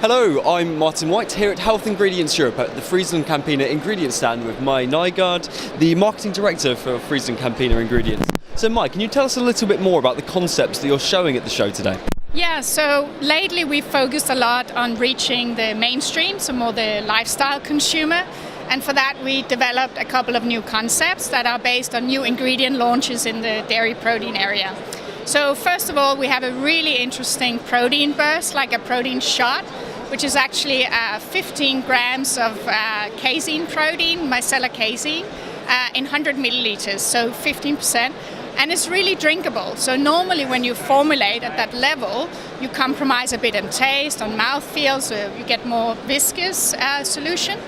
Hello, I'm Martin White here at Health Ingredients Europe at the FrieslandCampina ingredient stand with Mai Nygaard, the Marketing Director for FrieslandCampina Ingredients. So Mai, can you tell us a little bit more about the concepts that you're showing at the show today? Yeah, so lately we've focused a lot on reaching the mainstream, so more the lifestyle consumer. And for that we developed a couple of new concepts that are based on new ingredient launches in the dairy protein area. So first of all, we have a really interesting protein burst, like a protein shot, which is actually 15 grams of casein protein, micellar casein, in 100 milliliters, so 15%. And it's really drinkable. So normally when you formulate at that level, you compromise a bit on taste, on mouthfeel, so you get more viscous solution.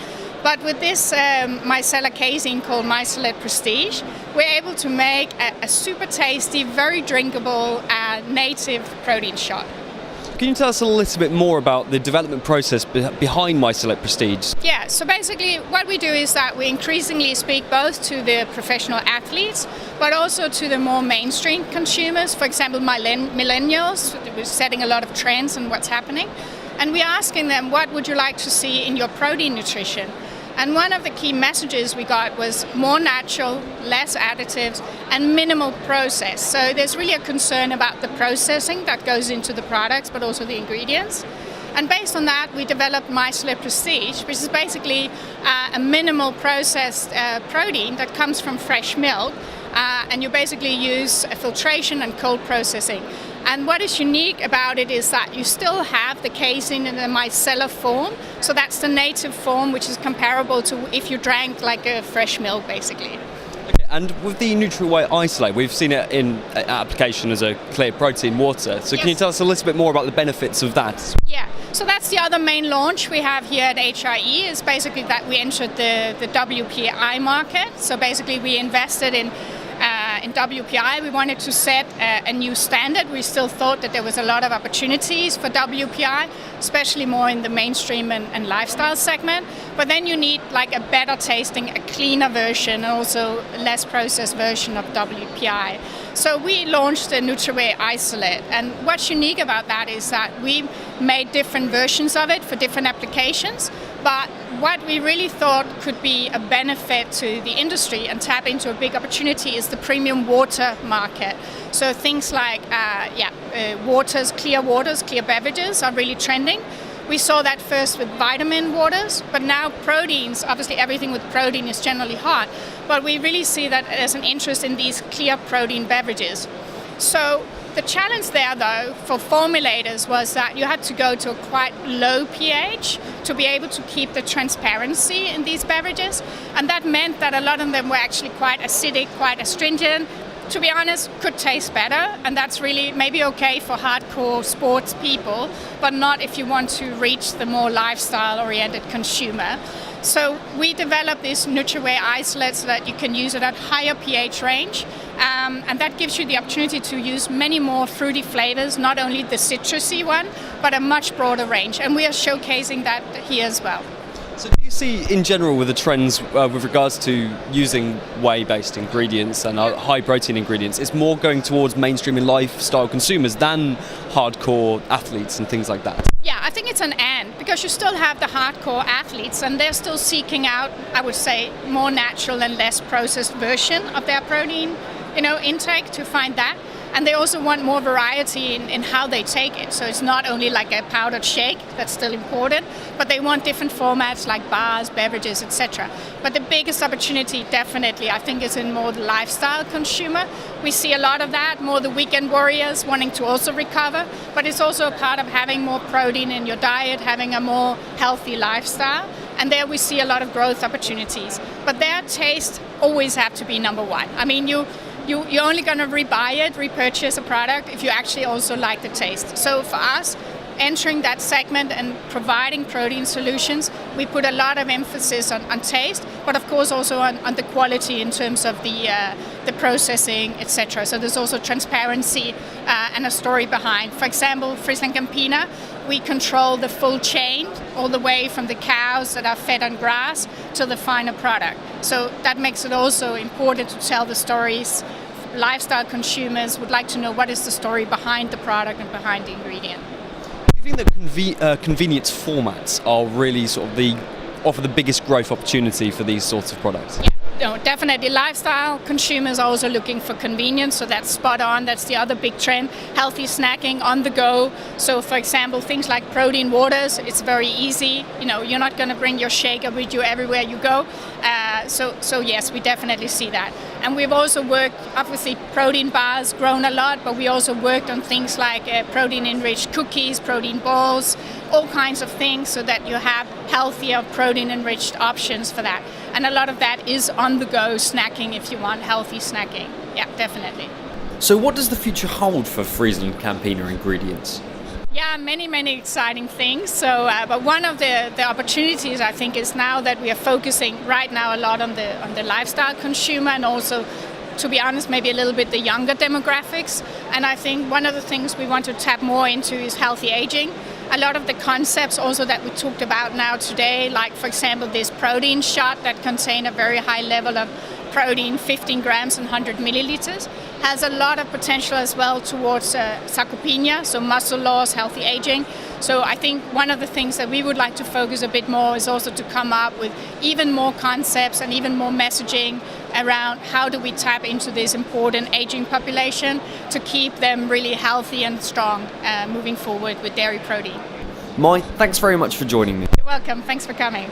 But with this micellar casein called Micellar Prestige, we're able to make a super tasty, very drinkable native protein shot. Can you tell us a little bit more about the development process behind Micellar Prestige? Yeah, so basically what we do is that we increasingly speak both to the professional athletes, but also to the more mainstream consumers, for example, millennials. We're setting a lot of trends and what's happening. And we're asking them, what would you like to see in your protein nutrition? And one of the key messages we got was more natural, less additives, and minimal process. So there's really a concern about the processing that goes into the products, but also the ingredients. And based on that, we developed Micellar Prestige, which is basically a minimal processed protein that comes from fresh milk. And you basically use filtration and cold processing. And what is unique about it is that you still have the casein in the micellar form. So that's the native form, which is comparable to if you drank like a fresh milk, basically. Okay, and with the NutriWhey Isolate, we've seen it in application as a clear protein water. So can you tell us a little bit more about the benefits of that? Yeah, so that's the other main launch we have here at HIE, is basically that we entered the WPI market. So basically we invested in WPI. We wanted to set a new standard. We still thought that there was a lot of opportunities for WPI, especially more in the mainstream and lifestyle segment. But then you need like a better tasting, a cleaner version, and also less processed version of WPI. So we launched the NutriWhey Isolate, and what's unique about that is that we made different versions of it for different applications. But what we really thought could be a benefit to the industry and tap into a big opportunity is the premium water market. So things like waters, clear beverages are really trending. We saw that first with vitamin waters, but now proteins, obviously everything with protein is generally hot, but we really see that there's an interest in these clear protein beverages. So the challenge there, though, for formulators was that you had to go to a quite low pH to be able to keep the transparency in these beverages. And that meant that a lot of them were actually quite acidic, quite astringent. To be honest, could taste better, and that's really maybe okay for hardcore sports people, but not if you want to reach the more lifestyle-oriented consumer. So we developed this NutriWhey Isolate so that you can use it at higher pH range, and that gives you the opportunity to use many more fruity flavors, not only the citrusy one, but a much broader range, and we are showcasing that here as well. So do you see in general with the trends with regards to using whey-based ingredients and high protein ingredients, it's more going towards mainstream and lifestyle consumers than hardcore athletes and things like that? Yeah, I think it's an and, because you still have the hardcore athletes and they're still seeking out, I would say, more natural and less processed version of their protein, intake to find that. And they also want more variety in how they take it. So it's not only like a powdered shake, that's still important, but they want different formats like bars, beverages, etc. But the biggest opportunity definitely, I think, is in more the lifestyle consumer. We see a lot of that, more the weekend warriors wanting to also recover, but it's also a part of having more protein in your diet, having a more healthy lifestyle. And there we see a lot of growth opportunities. But their taste always have to be number one. I mean, you're only going to repurchase a product if you actually also like the taste. So for us, entering that segment and providing protein solutions, we put a lot of emphasis on taste, but of course also on the quality in terms of the processing, etc. So there's also transparency and a story behind. For example, FrieslandCampina, we control the full chain, all the way from the cows that are fed on grass to the final product. So that makes it also important to tell the stories. Lifestyle consumers would like to know what is the story behind the product and behind the ingredient. Do you think that convenience formats are really sort of offer the biggest growth opportunity for these sorts of products? No, definitely. Lifestyle consumers are also looking for convenience, so that's spot on. That's the other big trend. Healthy snacking on the go. So, for example, things like protein waters, it's very easy. You're not going to bring your shaker with you everywhere you go. So yes, we definitely see that. And we've also worked, obviously, protein bars grown a lot, but we also worked on things like protein-enriched cookies, protein balls, all kinds of things, so that you have healthier protein-enriched options for that. And a lot of that is on-the-go snacking if you want healthy snacking. Yeah, definitely. So what does the future hold for FrieslandCampina ingredients? Yeah, many exciting things. So, but one of the opportunities, I think, is now that we are focusing right now a lot on the lifestyle consumer, and also, to be honest, maybe a little bit the younger demographics. And I think one of the things we want to tap more into is healthy aging. A lot of the concepts also that we talked about now today, like for example this protein shot that contain a very high level of protein, 15 grams and 100 milliliters, has a lot of potential as well towards sarcopenia, so muscle loss, healthy aging. So I think one of the things that we would like to focus a bit more is also to come up with even more concepts and even more messaging around how do we tap into this important aging population to keep them really healthy and strong moving forward with dairy protein. Mai, thanks very much for joining me. You're welcome. Thanks for coming.